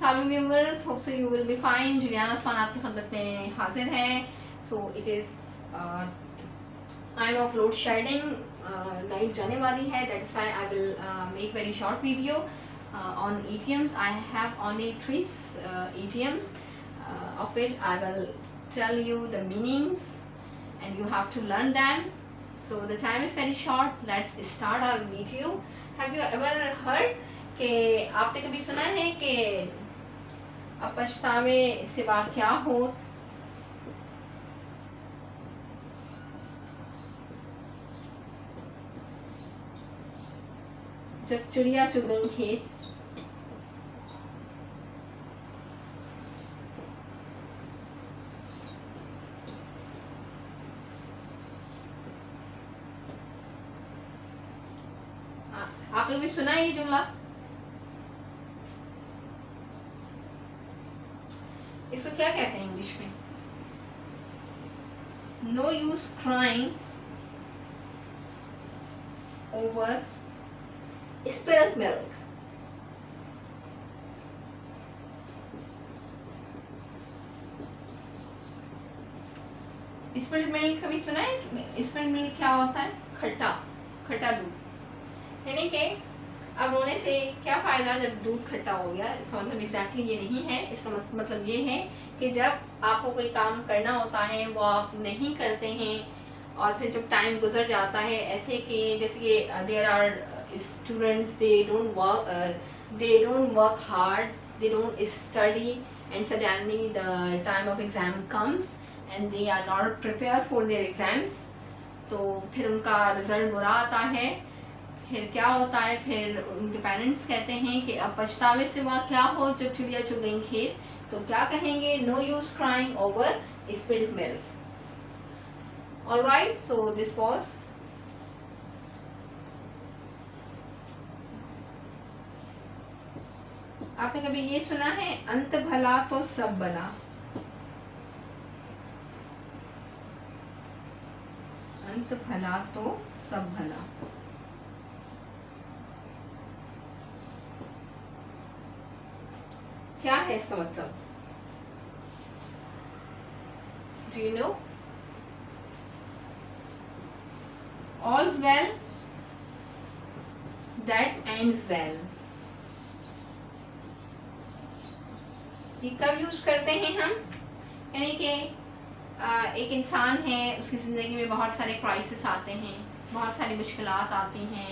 अस्सलाम viewers, hope so you will be fine. Juliana Usman आपकी खिदमत में हाजिर है। So it is time of load shedding, light जाने वाली है, that is why I will make very short video on ETMs. I have only 3 ETMs of which I will tell you the meanings and you have to learn them. So the time is very short. Let's start our video. Have you ever heard कि आपने कभी सुना है कि अब पछतावे सिवा क्या हो? जब चिड़िया चुग गई खेत। आपने कभी सुना है ये जुमला? इसको क्या कहते हैं इंग्लिश में? No use crying over spilled milk. Spilled milk कभी सुना है? स्पिल्ड मिल्क क्या होता है? खट्टा दूध। यानी कि अब रोने से क्या फ़ायदा जब दूध खट्टा हो गया। इसका मतलब एग्जैक्टली ये नहीं है। इसका मतलब ये है कि जब आपको कोई काम करना होता है वो आप नहीं करते हैं और फिर जब टाइम गुजर जाता है, ऐसे कि जैसे कि there are students, they don't work hard, they don't study and suddenly the time of exam comes and they are not prepare for their exams. तो फिर उनका रिज़ल्ट बुरा आता है। फिर क्या होता है? फिर उनके पेरेंट्स कहते हैं कि अब पछतावे सिवा क्या हो जब चिड़िया चुग गई खेत। तो क्या कहेंगे? No use crying over spilled milk. Alright, so this was आपने कभी ये सुना है? अंत भला तो सब भला। अंत भला तो सब भला। क्या है इसका मतलब? Do you know? All's well that ends well। ये कब यूज करते हैं हम? यानी कि एक इंसान है, उसकी ज़िंदगी में बहुत सारे क्राइसिस आते हैं, बहुत सारी मुश्किलात आती हैं।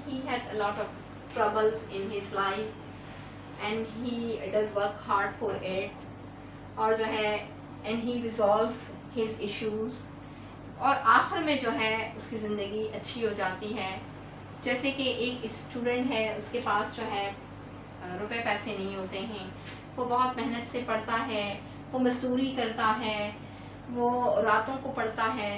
he had a lot of troubles in his life and he does work hard for it और जो है and he resolves his issues और आखिर में जो है उसकी ज़िंदगी अच्छी हो जाती है। जैसे कि एक स्टूडेंट है, उसके पास जो है रुपए पैसे नहीं होते हैं, वो बहुत मेहनत से पढ़ता है, वो मजदूरी करता है, वो रातों को पढ़ता है,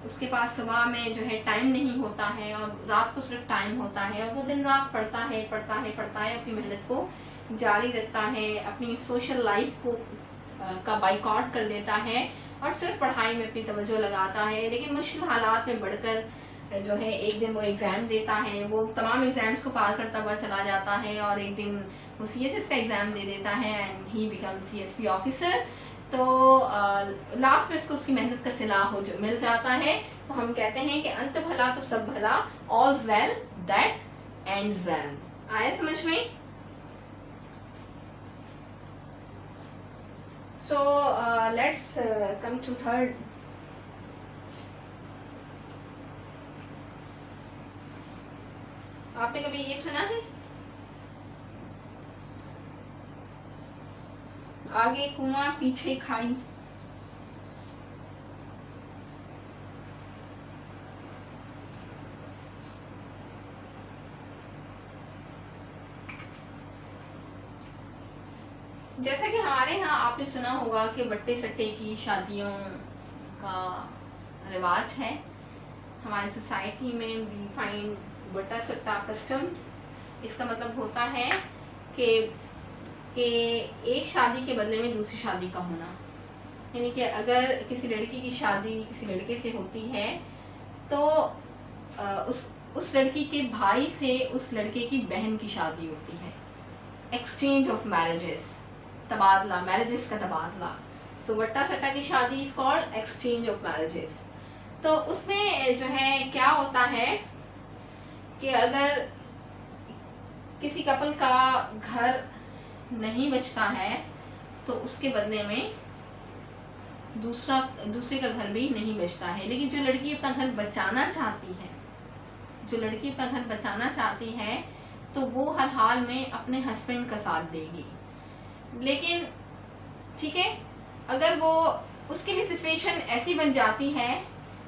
उसके पास सुबह में जो है टाइम नहीं होता है और रात को सिर्फ टाइम होता है और वो दिन रात पढ़ता है, अपनी मेहनत को जारी रखता है, अपनी सोशल लाइफ को का बाइकआउट कर देता है और सिर्फ पढ़ाई में अपनी तवज्जो लगाता है। लेकिन मुश्किल हालात में बढ़कर जो है एक दिन वो एग्ज़ाम देता है, वो तमाम एग्ज़ाम्स को पार करता हुआ चला जाता है और एक दिन वो CSS का एग्ज़ाम दे देता है and he become CSP officer. तो लास्ट में उसको उसकी मेहनत का सिला हो जो मिल जाता है। तो हम कहते हैं कि अंत भला तो सब भला, ऑल्स वेल दैट एंड्स वेल। आया समझ में? So let's come to third. आपने कभी ये सुना है? आगे कुआं पीछे खाई। जैसा कि हमारे यहाँ आपने सुना होगा कि बट्टे सट्टे की शादियों का रिवाज है। हमारी सोसाइटी में वी फाइंड बट्टा सट्टा कस्टम्स। इसका मतलब होता है कि एक शादी के बदले में दूसरी शादी का होना। यानी कि अगर किसी लड़की की शादी किसी लड़के से होती है तो उस लड़की के भाई से उस लड़के की बहन की शादी होती है। एक्सचेंज ऑफ मैरिजेस, तबादला, मैरिजेस का तबादला। सो वट्टा सट्टा की शादी is called exchange of marriages. तो उसमें जो है क्या होता है कि अगर किसी कपल का घर नहीं बचता है तो उसके बदले में दूसरे का घर भी नहीं बचता है। लेकिन जो लड़की अपना घर बचाना चाहती है, तो वो हर हाल में अपने हस्बैंड का साथ देगी। लेकिन ठीक है, अगर वो उसके लिए सिचुएशन ऐसी बन जाती है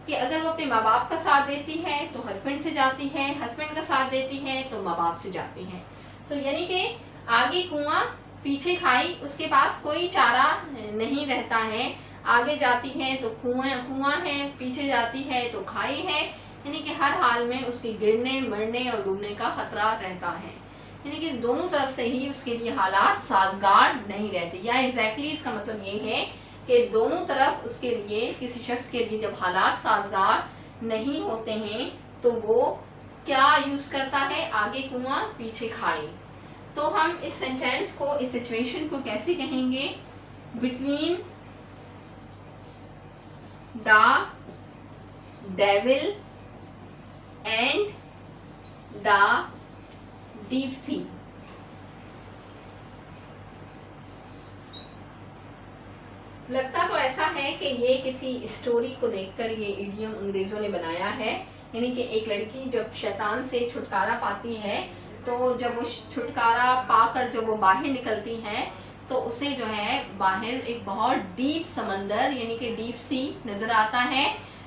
कि अगर वो अपने माँ बाप का साथ देती है तो हस्बैंड से जाती है, हस्बैंड का साथ देती है तो माँ बाप से जाती है। तो यानी कि आगे कुआं पीछे खाई, उसके पास कोई चारा नहीं रहता है। आगे जाती है तो कुआं है, पीछे जाती है तो खाई है। यानी कि हर हाल में उसके गिरने, मरने और डूबने का खतरा रहता है। यानी कि दोनों तरफ से ही उसके लिए हालात साजगार नहीं रहते। या एग्जैक्टली इसका मतलब ये है कि दोनों तरफ उसके लिए, किसी शख्स के लिए जब हालात साजगार नहीं होते हैं तो वो क्या यूज करता है, आगे कुआं पीछे खाई। तो हम इस सेंटेंस को, इस सिचुएशन को कैसे कहेंगे? Between the devil and the deep sea. लगता तो ऐसा है कि ये किसी स्टोरी को देखकर ये इडियम अंग्रेजों ने बनाया है। यानी कि एक लड़की जब शैतान से छुटकारा पाती है तो जब वो छुटकारा पाकर जब वो बाहर निकलती है तो उसे जो है बाहर एक बहुत डीप समंदर यानी कि डीप सी नजर आता है।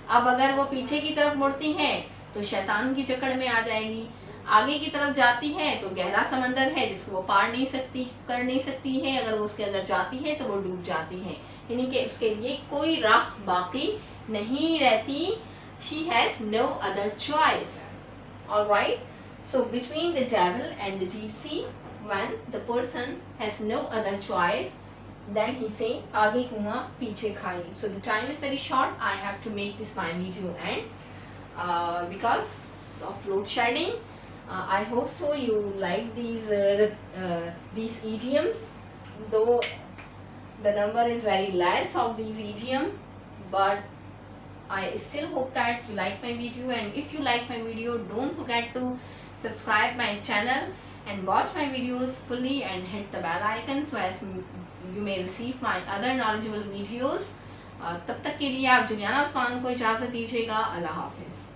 अब अगर वो पीछे की तरफ मुड़ती है तो शैतान की जकड़ में आ जाएगी, आगे की तरफ जाती है तो गहरा समंदर है जिसको वो पार नहीं सकती, कर नहीं सकती है। अगर वो उसके अंदर जाती है तो वो डूब जाती है, यानी कि उसके लिए कोई राह बाकी नहीं रहती। She has no other choice. Alright? So between the devil and the deep sea, when the person has no other choice, then he say आगे कुआं पीछे खाई. So the time is very short. I have to make this my video end because of load shedding. I hope so you like these idioms, though the number is very less of these idioms, but I still hope that you like my video. And if you like my video, don't forget to subscribe my channel and watch my videos fully and hit the bell icon so as you may receive my other knowledgeable videos. तब तक के लिए आप Juliana Usman को इजाज़त दीजिएगा। अल्लाह हाफिज़।